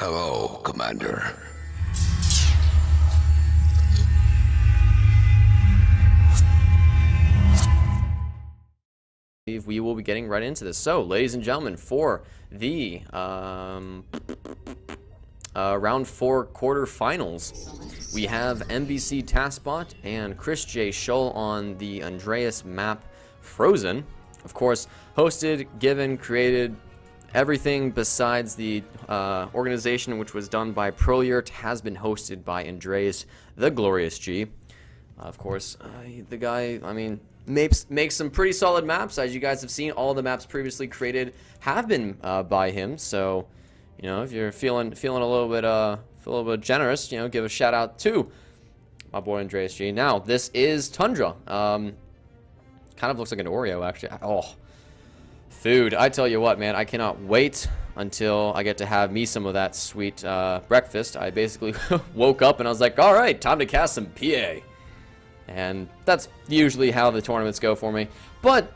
Hello, Commander. We will be getting right into this. So, ladies and gentlemen, for the round 4 quarterfinals, we have MBC Tasbot and Chrisj Shull on the Andreas map Frozen. Of course, hosted, given, created, everything besides the organization, which was done by Proliert, has been hosted by Andreas the Glorious G. Of course, the guy, I mean, makes some pretty solid maps. As you guys have seen, all the maps previously created have been by him. So, you know, if you're feeling a little bit generous, you know, give a shout out to my boy Andreas G. Now, this is Tundra. Kind of looks like an Oreo, actually. Oh, food! I tell you what, man, I cannot wait until I get to have me some of that sweet breakfast. I basically woke up and I was like, all right, time to cast some PA. And that's usually how the tournaments go for me. But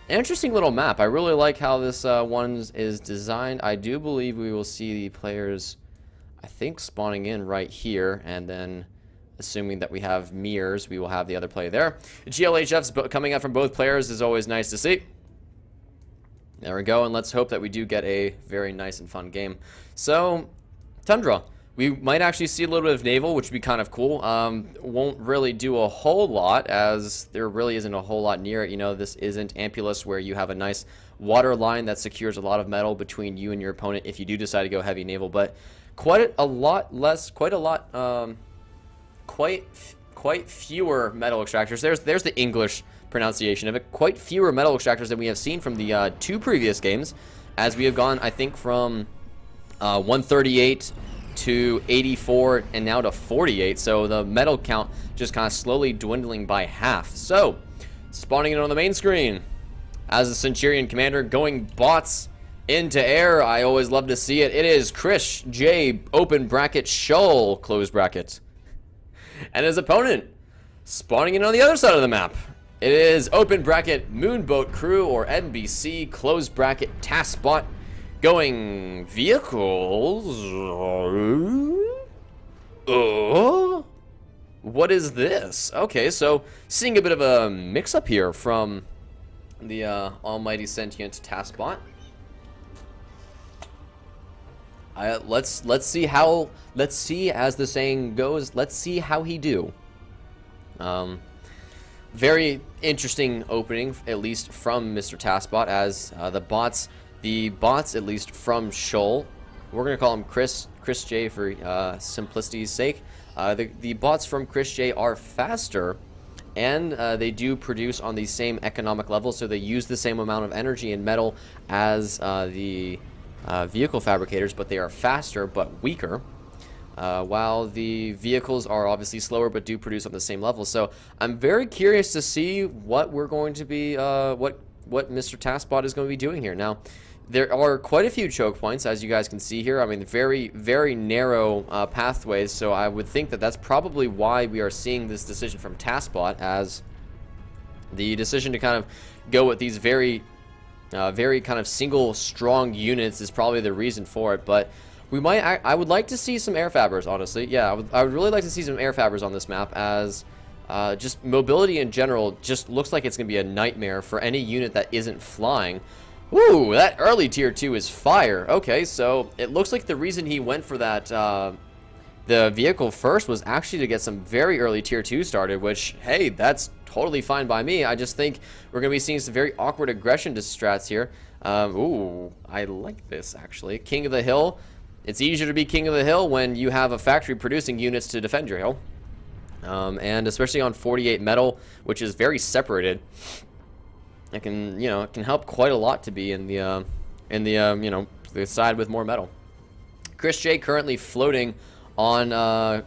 an interesting little map. I really like how this one is designed. I do believe we will see the players, I think, spawning in right here. And then, assuming that we have mirrors, we will have the other player there. GLHFs coming up from both players is always nice to see. There we go. And let's hope that we do get a very nice and fun game. So, Tundra. We might actually see a little bit of naval, which would be kind of cool. Won't really do a whole lot, as there really isn't a whole lot near it. You know, this isn't Ampulus, where you have a nice water line that secures a lot of metal between you and your opponent if you do decide to go heavy naval. But quite fewer metal extractors. There's the English pronunciation of it. Quite fewer metal extractors than we have seen from the 2 previous games, as we have gone, I think, from 138 to 84 and now to 48, so the metal count just kind of slowly dwindling by half. So, spawning in on the main screen as the Centurion Commander, going bots into air. I always love to see it. It is Chrisj J, open bracket, Shull, close bracket. And his opponent, spawning in on the other side of the map. It is open bracket, Moonboat Crew, or MBC, close bracket, Tasbot, going vehicles. What is this? Okay, so seeing a bit of a mix-up here from the almighty sentient Tasbot. Let's see, as the saying goes, let's see how he do. Very interesting opening, at least from Mr. Tasbot, as the bots, at least from Shull, we're going to call him Chrisj J for simplicity's sake. The bots from Chrisj J are faster, and they do produce on the same economic level, so they use the same amount of energy and metal as the vehicle fabricators, but they are faster but weaker. While the vehicles are obviously slower but do produce on the same level. So I'm very curious to see what we're going to be, what Mr. Tasbot is going to be doing here. Now, there are quite a few choke points, as you guys can see here. I mean, very, very narrow pathways, so I would think that that's probably why we are seeing this decision from Tasbot, as the decision to kind of go with these very kind of single strong units is probably the reason for it. But we might, I would like to see some air fabbers, honestly. Yeah, I would really like to see some air fabbers on this map, as just mobility in general just looks like it's going to be a nightmare for any unit that isn't flying. Ooh, that early tier 2 is fire. Okay, so it looks like the reason he went for that, the vehicle first, was actually to get some very early tier 2 started, which, hey, that's totally fine by me. I just think we're going to be seeing some very awkward aggression to strats here. Ooh, I like this, actually. King of the Hill. It's easier to be King of the Hill when you have a factory producing units to defend your hill. And especially on 48 metal, which is very separated. It can, you know, it can help quite a lot to be in the you know, the side with more metal. Chrisj J currently floating on,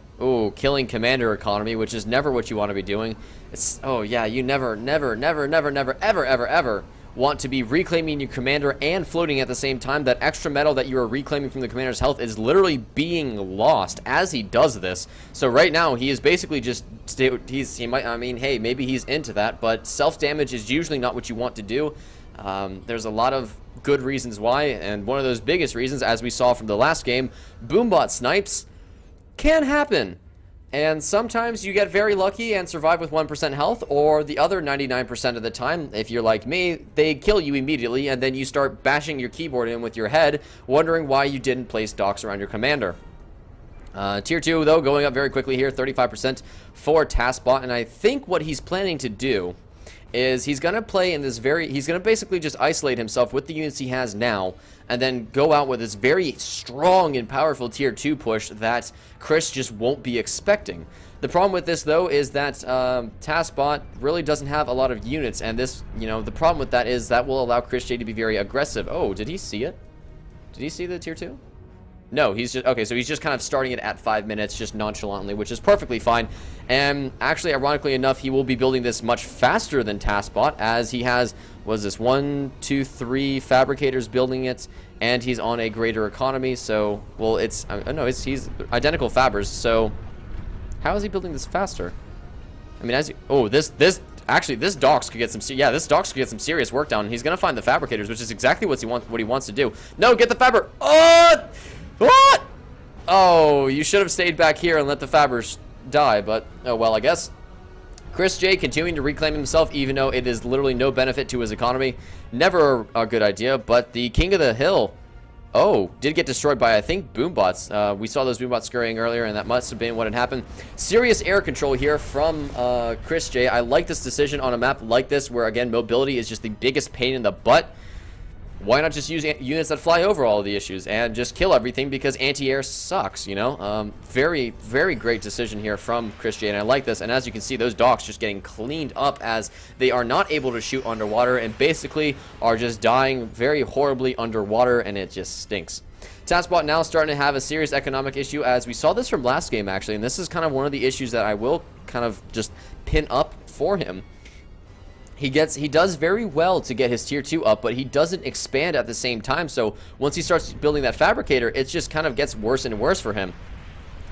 killing commander economy, which is never what you want to be doing. It's, oh yeah, you never, ever want to be reclaiming your commander and floating at the same time. That extra metal that you are reclaiming from the commander's health is literally being lost as he does this. So right now he is basically just, he might, I mean, hey, maybe he's into that, but self-damage is usually not what you want to do. There's a lot of good reasons why, and one of those biggest reasons, as we saw from the last game, boombot snipes can happen. And sometimes you get very lucky and survive with 1% health, or the other 99% of the time, if you're like me, they kill you immediately, and then you start bashing your keyboard in with your head, wondering why you didn't place docks around your commander. Tier 2, though, going up very quickly here, 35% for Tasbot, and I think what he's planning to do is he's going to play in this he's going to basically just isolate himself with the units he has now, and then go out with this very strong and powerful tier 2 push that Chrisj just won't be expecting. The problem with this, though, is that Tasbot really doesn't have a lot of units, and this, the problem with that is that will allow Chrisj to be very aggressive. Oh, did he see it? Did he see the tier 2? No, he's just, okay, so he's just kind of starting it at 5 minutes, just nonchalantly, which is perfectly fine. And actually, ironically enough, he will be building this much faster than Tasbot, as he has, was this 1, 2, 3 fabricators building it, and he's on a greater economy, so, well, it's, no, he's identical fabbers, so how is he building this faster? I mean, actually, this docks could get some, this docks could get some serious work done. He's going to find the fabricators, which is exactly what he wants to do. No, get the fabber! Oh! What? Oh, you should have stayed back here and let the fabbers die, but oh well, I guess. Chrisj continuing to reclaim himself, even though it is literally no benefit to his economy. Never a good idea, but the King of the Hill, did get destroyed by, I think, boombots. We saw those boombots scurrying earlier, and that must have been what had happened. Serious air control here from Chrisj. I like this decision on a map like this, where, again, mobility is just the biggest pain in the butt. Why not just use units that fly over all of the issues and just kill everything, because anti-air sucks, Very, very great decision here from Chrisj, and I like this. And as you can see, those docks just getting cleaned up as they are not able to shoot underwater and basically are just dying very horribly underwater, and it just stinks. Tasbot now starting to have a serious economic issue, as we saw this from last game, actually, and this is kind of one of the issues that I will kind of just pin up for him. He does very well to get his tier 2 up, but he doesn't expand at the same time. So once he starts building that fabricator, it just kind of gets worse and worse for him.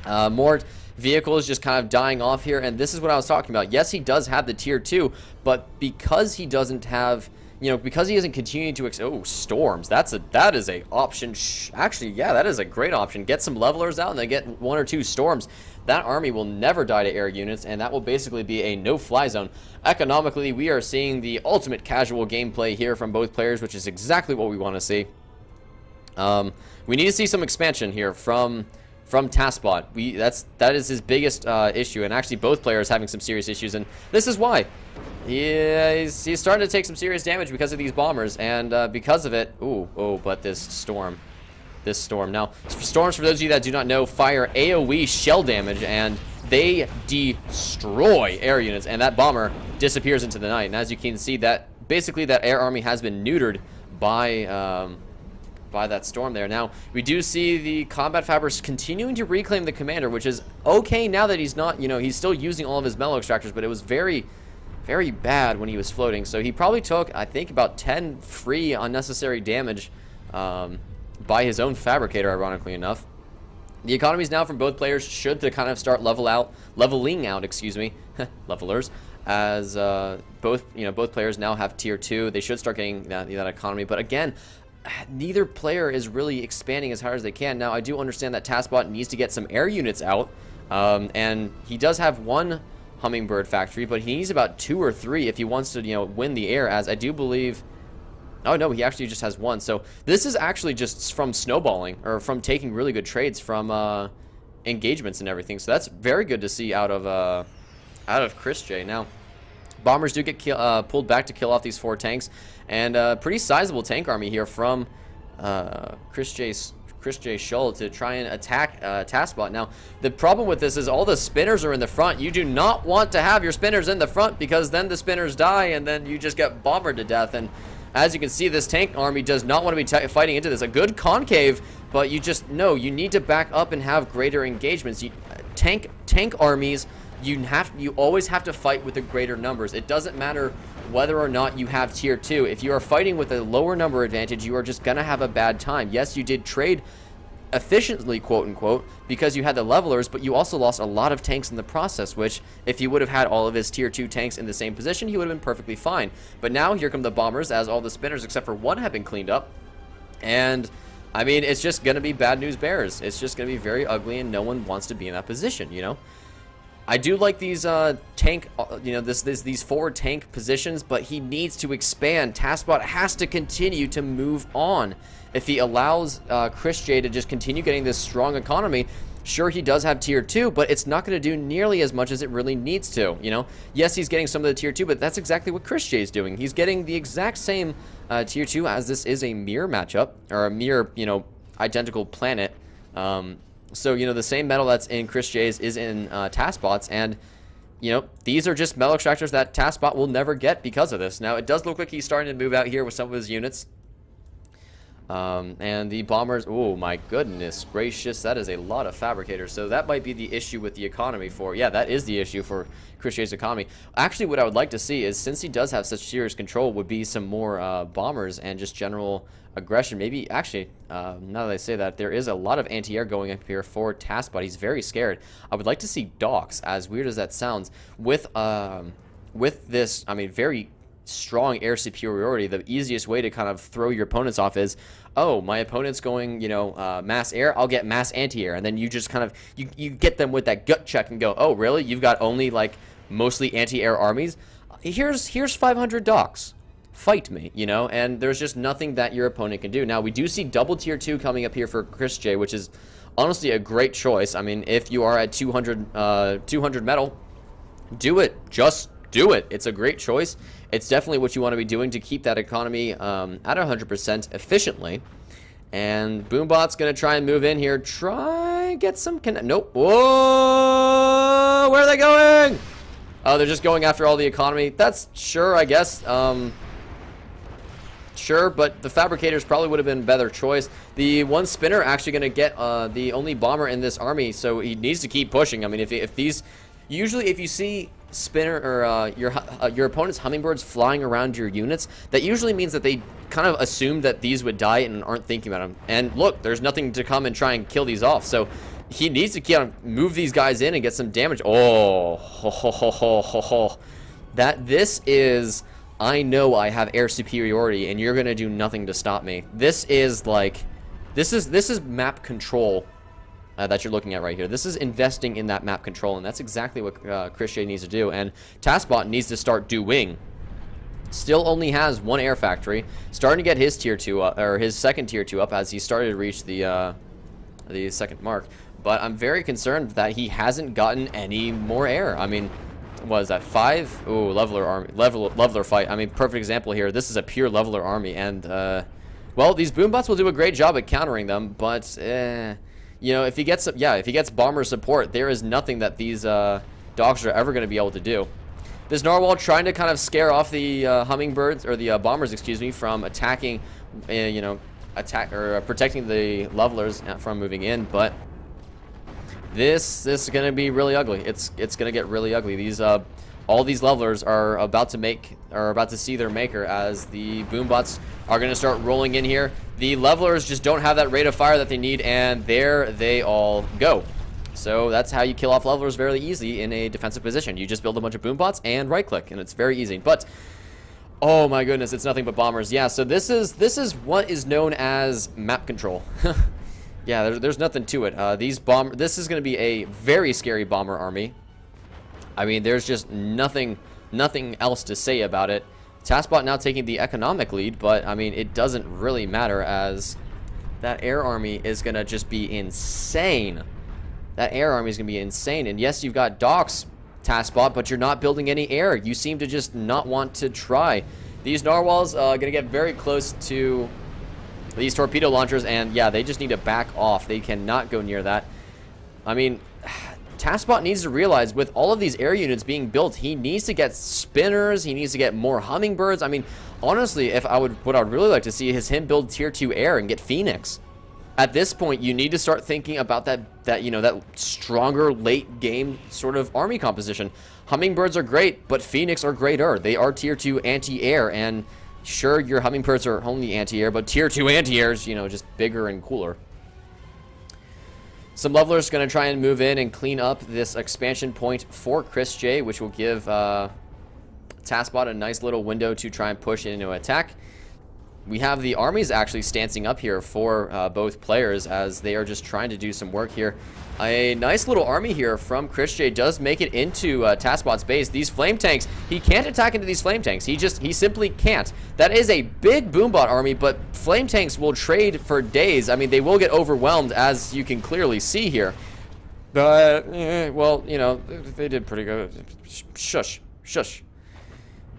More vehicles just kind of dying off here, and this is what I was talking about. Yes, he does have the tier 2, but because he doesn't have, because he isn't continuing to storms. That is a option. Actually, yeah, that is a great option. Get some levelers out and then get 1 or 2 storms. That army will never die to air units, and that will basically be a no-fly zone. Economically, we are seeing the ultimate casual gameplay here from both players, which is exactly what we want to see. We need to see some expansion here from Tasbot. That is his biggest issue, and actually both players having some serious issues, and this is why. He's starting to take some serious damage because of these bombers, and because of it, but this storm. Now, storms, for those of you that do not know, fire AoE shell damage, and they destroy air units, and that bomber disappears into the night. And as you can see, that basically that air army has been neutered by that storm there. Now, we do see the combat fabbers continuing to reclaim the commander, which is okay now that he's not, he's still using all of his metal extractors, but it was very, very bad when he was floating. So he probably took, I think, about 10 free unnecessary damage by his own fabricator, ironically enough. The economies now from both players should to kind of start leveling out, excuse me, levelers, as both players now have tier 2. They should start getting that economy, but again, neither player is really expanding as hard as they can. Now, I do understand that Tasbot needs to get some air units out, and he does have 1 hummingbird factory, but he needs about 2 or 3 if he wants to, win the air, as I do believe. Oh no, he actually just has 1. So this is actually just from snowballing, or from taking really good trades from engagements and everything. So that's very good to see out of Chrisj. Now, bombers do get pulled back to kill off these 4 tanks, and pretty sizable tank army here from Chrisj shull to try and attack Tasbot. Now, the problem with this is all the spinners are in the front. You do not want to have your spinners in the front, because then the spinners die, and then you just get bombered to death. And as you can see, this tank army does not want to be fighting into this. A good concave, but you just know you need to back up and have greater engagements. Tank armies, you always have to fight with the greater numbers. It doesn't matter whether or not you have tier 2. If you are fighting with a lower number advantage, you are just gonna have a bad time. Yes, you did trade efficiently, quote unquote, because you had the levelers, but you also lost a lot of tanks in the process, which if he would have had all of his tier 2 tanks in the same position, he would have been perfectly fine. But now here come the bombers, as all the spinners except for one have been cleaned up, and I mean, it's just gonna be bad news bears. It's just gonna be very ugly, and no one wants to be in that position, you know. I do like these tank, you know, these forward tank positions, but he needs to expand. Tasbot has to continue to move on. If he allows Chrisj to just continue getting this strong economy, sure, he does have tier 2, but it's not going to do nearly as much as it really needs to, you know? Yes, he's getting some of the tier 2, but that's exactly what Chrisj is doing. He's getting the exact same tier 2, as this is a mirror matchup, or a mirror, you know, identical planet. So, you know, the same metal that's in Chrisj's is in Tasbot's, and, you know, these are just metal extractors that Tasbot will never get because of this. Now, it does look like he's starting to move out here with some of his units. And the bombers, oh my goodness gracious, that is a lot of fabricators. So that might be the issue with the economy for, yeah, that is the issue for Chrisj's economy. Actually, what I would like to see is, since he does have such serious control, would be some more bombers and just general aggression. Maybe, actually, now that I say that, there is a lot of anti-air going up here for Tasbot. He's very scared. I would like to see docks, as weird as that sounds, with this, I mean, very strong air superiority. The easiest way to kind of throw your opponents off is, oh, my opponent's going, you know, mass air, I'll get mass anti-air, and then you just kind of, you get them with that gut check and go, oh, really? You've got only, like, mostly anti-air armies? Here's 500 docks. Fight me, you know, and there's just nothing that your opponent can do. Now, we do see double tier 2 coming up here for Chrisj, which is honestly a great choice. I mean, if you are at 200 metal, do it. Just do it. It's a great choice. It's definitely what you want to be doing to keep that economy at 100% efficiently. And Boombot's going to try and move in here. Try get some connect. Nope. Whoa! Where are they going? Oh, they're just going after all the economy. That's sure, I guess. Sure, but the fabricators probably would have been a better choice. The one spinner actually going to get the only bomber in this army, so he needs to keep pushing. I mean, if these, usually if you see spinner or your opponent's hummingbirds flying around your units, that usually means that they kind of assume that these would die and aren't thinking about them. And look, there's nothing to come and try and kill these off, so he needs to kind of move these guys in and get some damage. Oh, ho, ho, ho, ho, ho, ho. That this is, I know I have air superiority and you're gonna do nothing to stop me. This is like, this is map control that you're looking at right here. This is investing in that map control, and that's exactly what Chrisj needs to do, and Tasbot needs to start doing. Still only has one air factory, starting to get his tier 2 up, or his second tier 2 up, as he started to reach the second mark. But I'm very concerned that he hasn't gotten any more air. I mean, what is that, 5? Ooh, leveler army, leveler fight. I mean, perfect example here. This is a pure leveler army, and well, these Boombots will do a great job at countering them, but you know, if he gets, yeah, if he gets bomber support, there is nothing that these dogs are ever going to be able to do. This narwhal trying to kind of scare off the hummingbirds, or the bombers, excuse me, from attacking, you know, protecting the levelers from moving in, but this is going to be really ugly. It's going to get really ugly. These all these levelers are about to see their maker, as the Boombots are going to start rolling in here. The levelers just don't have that rate of fire that they need, and there they all go. So that's how you kill off levelers very easy in a defensive position. You just build a bunch of Boombots and right click, and it's very easy. But oh my goodness, it's nothing but bombers. Yeah, so this is what is known as map control. Yeah, there's nothing to it. This is going to be a very scary bomber army. I mean, there's just nothing else to say about it. Tasbot now taking the economic lead, but I mean, it doesn't really matter, as that air army is going to just be insane. That air army is going to be insane. And yes, you've got docks, Tasbot, but you're not building any air. You seem to just not want to try. These narwhals are going to get very close to these torpedo launchers, and yeah, they just need to back off. They cannot go near that. I mean, Tasbot needs to realize, with all of these air units being built, he needs to get spinners, he needs to get more hummingbirds. I mean, honestly, what I would really like to see is him build tier 2 air and get Phoenix. At this point, you need to start thinking about that you know, that stronger late game sort of army composition. Hummingbirds are great, but Phoenix are greater. They are tier 2 anti-air, and sure, your hummingbirds are only anti-air, but tier 2 anti-airs, you know, just bigger and cooler. Some levelers going to try and move in and clean up this expansion point for Chrisj, which will give Tasbot a nice little window to try and push into attack. We have the armies actually stancing up here for both players as they are just trying to do some work here. A nice little army here from Chrisj does make it into Tasbot's base. These flame tanks, he can't attack into these flame tanks. He simply can't. That is a big Boombot army, but flame tanks will trade for days. I mean, they will get overwhelmed, as you can clearly see here. But, well, you know, they did pretty good. Shush. Shush.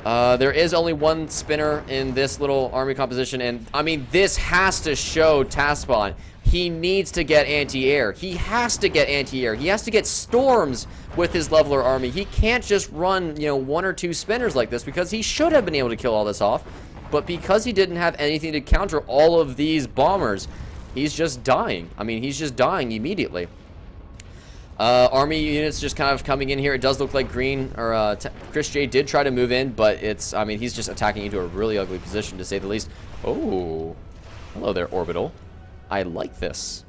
There is only one spinner in this little army composition, and I mean, this has to show Tasbot. He needs to get anti-air. He has to get anti-air. He has to get storms with his leveler army. He can't just run, you know, 1 or 2 spinners like this, because he should have been able to kill all this off. But because he didn't have anything to counter all of these bombers, he's just dying. I mean, he's just dying immediately. Army units just kind of coming in here. It does look like green, or Chrisj did try to move in, but it's, I mean, he's just attacking into a really ugly position, to say the least. Oh, hello there, Orbital. I like this.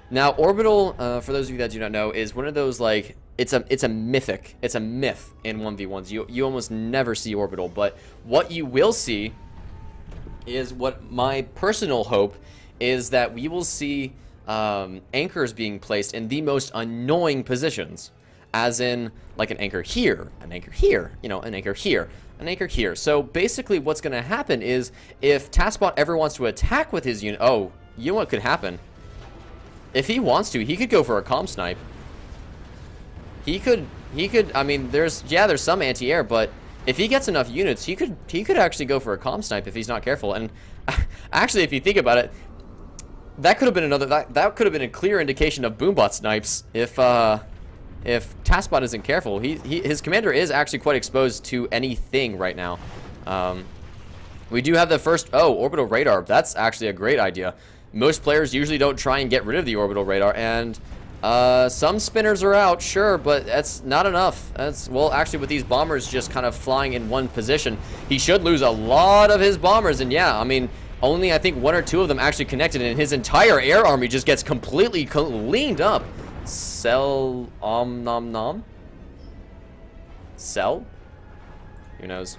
Now, Orbital, for those of you that do not know, is one of those, like, it's a mythic. It's a myth in 1v1s. You almost never see Orbital, but what you will see is, what my personal hope is, that we will see anchors being placed in the most annoying positions, as in like an anchor here, you know, an anchor here, an anchor here. So basically what's going to happen is, if Tasbot ever wants to attack with his unit, oh, you know what could happen? If he wants to, he could go for a comm snipe. He could, I mean, there's some anti-air, but if he gets enough units, he could actually go for a comm snipe if he's not careful. And actually, if you think about it, that could have been another, that could have been a clear indication of Boombot snipes if Tasbot isn't careful. His commander is actually quite exposed to anything right now. We do have the first, orbital radar. That's actually a great idea. Most players usually don't try and get rid of the orbital radar, and some spinners are out, sure, but that's not enough. Well, actually, with these bombers just kind of flying in one position, he should lose a lot of his bombers. And yeah, I mean, only I think 1 or 2 of them actually connected, and his entire air army just gets completely cleaned up. Cell nom nom. Cell? Who knows?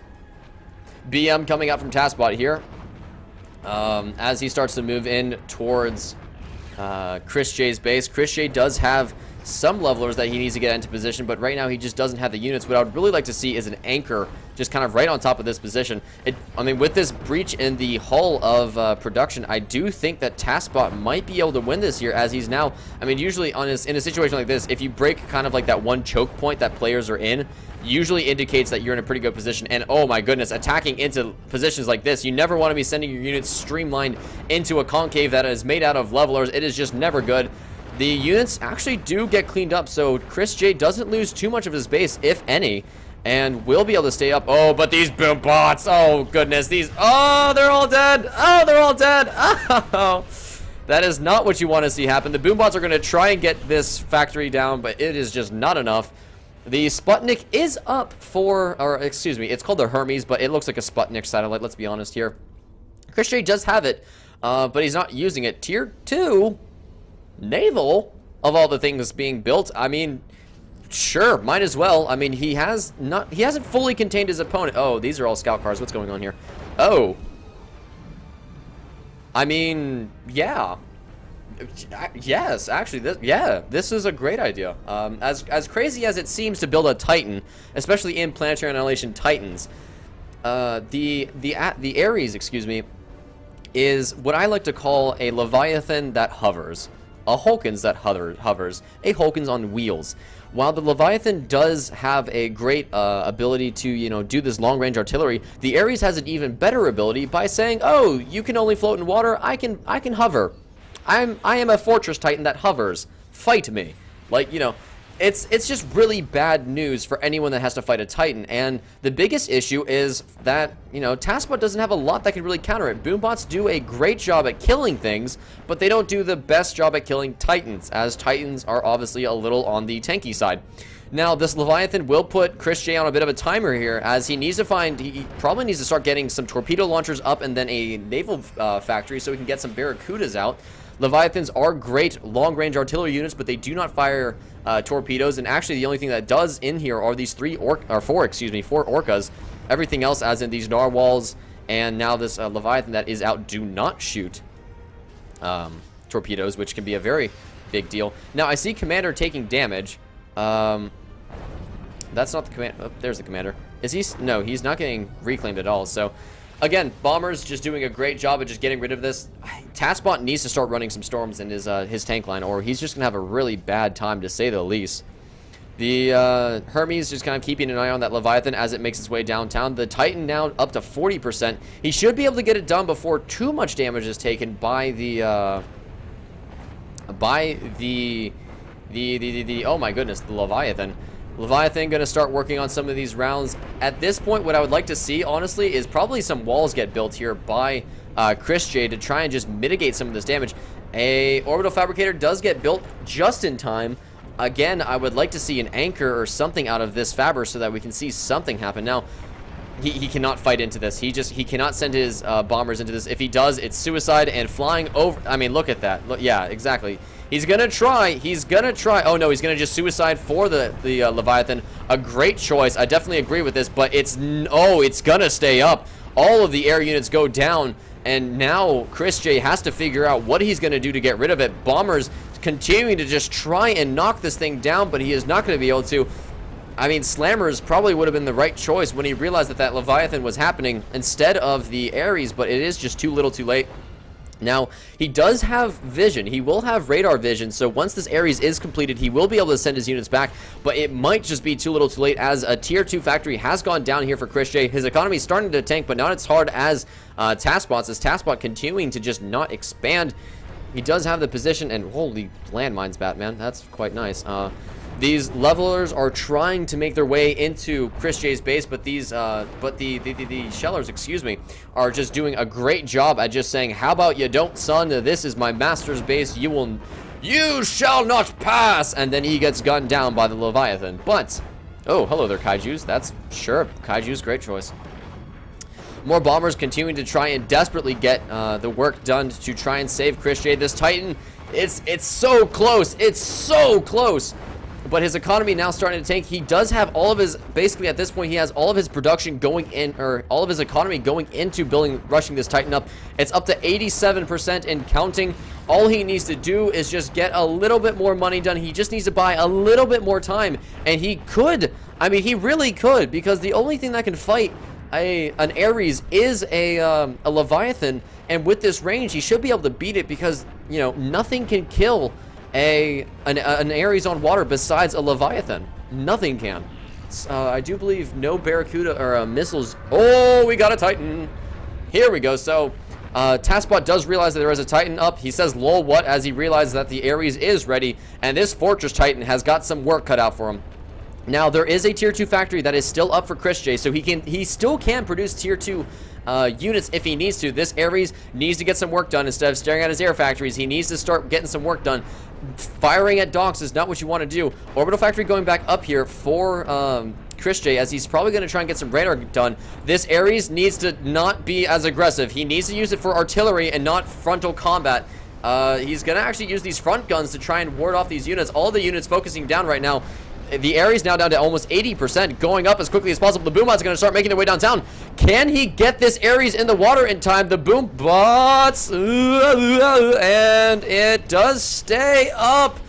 BM coming up from Tasbot here. As he starts to move in towards Chrisj's base. Chrisj does have some levelers that he needs to get into position, but right now he just doesn't have the units. What I would really like to see is an anchor just kind of right on top of this position. I mean, with this breach in the hull of production, I do think that Tasbot might be able to win this here, as he's now, I mean, usually in a situation like this, if you break kind of like that one choke point that players are in, usually indicates that you're in a pretty good position. And oh my goodness, attacking into positions like this, you never want to be sending your units streamlined into a concave that is made out of levelers. It is just never good. The units actually do get cleaned up, so Chrisj doesn't lose too much of his base, if any, and will be able to stay up. Oh, but these boom bots, oh goodness, oh, they're all dead. Oh, they're all dead. Oh, that is not what you want to see happen. The boom bots are going to try and get this factory down, but it is just not enough. The Sputnik is up for, or excuse me, it's called the Hermes, but it looks like a Sputnik satellite, let's be honest here. Chrisj does have it, but he's not using it. Tier 2 naval, of all the things being built, I mean, sure, might as well. I mean, he hasn't fully contained his opponent. Oh, these are all scout cars. What's going on here? Oh, I mean, yeah. Yes, actually, this is a great idea. As crazy as it seems to build a Titan, especially in Planetary Annihilation Titans, the Ares, excuse me, is what I like to call a Leviathan that hovers, a Hulkins that hovers, a Hulkins on wheels. While the Leviathan does have a great ability to, you know, do this long-range artillery, the Ares has an even better ability by saying, "Oh, you can only float in water. I can hover. I am a Fortress Titan that hovers. Fight me." Like, you know, it's just really bad news for anyone that has to fight a Titan. And the biggest issue is that, you know, Tasbot doesn't have a lot that can really counter it. Boombots do a great job at killing things, but they don't do the best job at killing Titans, as Titans are obviously a little on the tanky side. Now, this Leviathan will put Chrisj on a bit of a timer here, as he probably needs to start getting some torpedo launchers up and then a naval factory so we can get some Barracudas out. Leviathans are great long-range artillery units, but they do not fire torpedoes, and actually the only thing that does in here are these four orcas. Everything else, as in these narwhals and now this Leviathan that is out, do not shoot torpedoes, which can be a very big deal. Now, I see Commander taking damage. That's not the command. Oh, there's the Commander. Is he? No, he's not getting reclaimed at all. So, again, Bombers just doing a great job of just getting rid of this. Tasbot needs to start running some storms in his tank line, or he's just going to have a really bad time, to say the least. The Hermes just kind of keeping an eye on that Leviathan as it makes its way downtown. The Titan now up to 40%. He should be able to get it done before too much damage is taken by the oh my goodness, the Leviathan. Leviathan going to start working on some of these rounds. At this point, what I would like to see, honestly, is probably some walls get built here by Chrisj to try and just mitigate some of this damage. A orbital fabricator does get built just in time. Again, I would like to see an anchor or something out of this fabber so that we can see something happen. Now, he cannot fight into this. He cannot send his bombers into this. If he does, it's suicide and flying over. I mean, look at that. Look, yeah, exactly. He's gonna try. He's gonna try. Oh no, he's gonna just suicide for the Leviathan. A great choice. I definitely agree with this, but it's gonna stay up. All of the air units go down, and now Chrisj has to figure out what he's gonna do to get rid of it. Bombers continuing to just try and knock this thing down, but he is not going to be able to. I mean, Slammers probably would have been the right choice when he realized that Leviathan was happening instead of the Ares, but it is just too little too late. Now, he does have vision. He will have radar vision, so once this Ares is completed, he will be able to send his units back, but it might just be too little too late as a tier 2 factory has gone down here for Chrisj. His economy is starting to tank, but not as hard as Tasbot's, as Tasbot continuing to just not expand. He does have the position, and holy landmines, Batman. That's quite nice. These levelers are trying to make their way into Chrisj's base, but these, the shellers, excuse me, are just doing a great job at just saying, "How about you don't, son? This is my master's base. You shall not pass." And then he gets gunned down by the Leviathan. But, oh, hello there, Kaijus. That's sure, Kaijus, great choice. More bombers continuing to try and desperately get the work done to try and save Chrisj. This Titan, it's so close. It's so close. But his economy now starting to tank. He does have all of his, basically at this point, he has all of his production going in, or all of his economy going into rushing this Titan up. It's up to 87% and counting. All he needs to do is just get a little bit more money done. He just needs to buy a little bit more time. And he could. I mean, he really could, because the only thing that can fight an Ares is a Leviathan, and with this range he should be able to beat it, because you know nothing can kill an Ares on water besides a Leviathan. Nothing can. I do believe no Barracuda or missiles. Oh, we got a Titan. Here we go. So Tasbot does realize that there is a Titan up. He says lol what as he realizes that the Ares is ready, and this Fortress Titan has got some work cut out for him. Now, there is a tier 2 factory that is still up for Chrisj, so he still can produce tier 2 units if he needs to. This Ares needs to get some work done. Instead of staring at his air factories, he needs to start getting some work done. Firing at docks is not what you want to do. Orbital factory going back up here for Chrisj, as he's probably going to try and get some radar done. This Ares needs to not be as aggressive. He needs to use it for artillery and not frontal combat. He's going to actually use these front guns to try and ward off these units. All the units focusing down right now. The Ares now down to almost 80%, going up as quickly as possible. The boom bots are going to start making their way downtown. Can he get this Ares in the water in time? The boom bots, and it does stay up.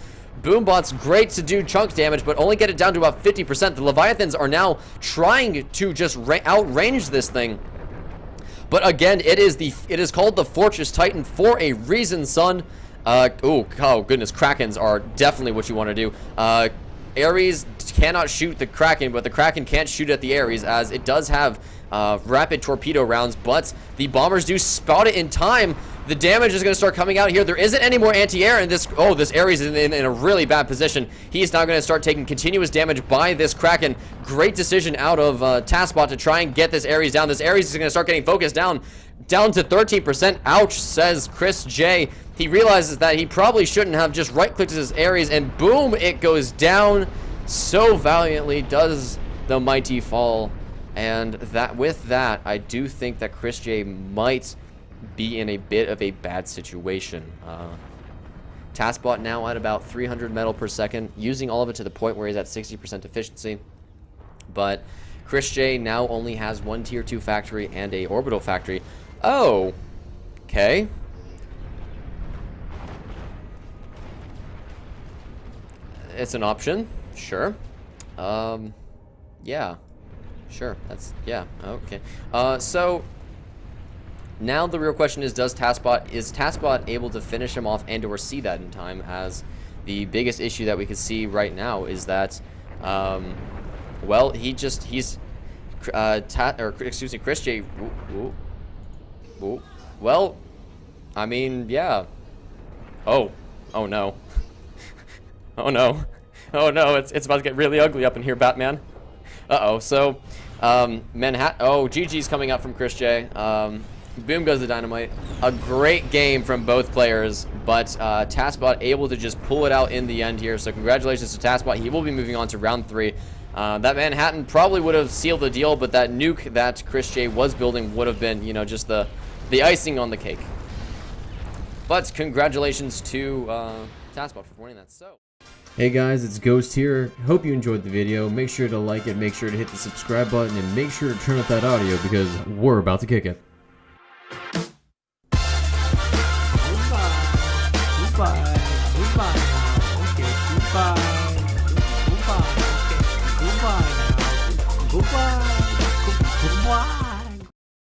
Boom bots great to do chunk damage, but only get it down to about 50%. The Leviathans are now trying to just outrange this thing. But again, it is called the Fortress Titan for a reason, son. Oh goodness, Krakens are definitely what you want to do. Ares cannot shoot the Kraken, but the Kraken can't shoot at the Ares, as it does have rapid torpedo rounds, but the bombers do spot it in time. The damage is going to start coming out here. There isn't any more anti-air, and this Ares is in a really bad position. He is now going to start taking continuous damage by this Kraken. Great decision out of Tasbot to try and get this Ares down. This Ares is going to start getting focused down to 13%. Ouch, says Chrisj. He realizes that he probably shouldn't have just right-clicked his Ares, and boom, it goes down. So valiantly does the mighty fall. And with that, I do think that Chrisj might be in a bit of a bad situation. Tasbot now at about 300 metal per second, using all of it to the point where he's at 60% efficiency. But Chrisj now only has one tier 2 factory and a orbital factory. Oh, okay. It's an option, sure. Yeah, sure. That's, yeah, okay. So now the real question is Tasbot able to finish him off and or see that in time? As the biggest issue that we can see right now is that, well, Chrisj. Well, I mean, yeah. Oh no. Oh no. Oh no, it's about to get really ugly up in here, Batman. Uh-oh, so, Manhattan, oh, GG's coming up from Chrisj. Boom goes the dynamite. A great game from both players, but Tasbot able to just pull it out in the end here, so congratulations to Tasbot. He will be moving on to round 3. That Manhattan probably would have sealed the deal, but that nuke that Chrisj was building would have been, you know, just the icing on the cake. But congratulations to Tasbot for winning that. So, hey guys, it's Ghost here. Hope you enjoyed the video. Make sure to like it, make sure to hit the subscribe button, and make sure to turn up that audio because we're about to kick it. Goodbye. Okay, goodbye. Goodbye. Okay, goodbye now. Goodbye.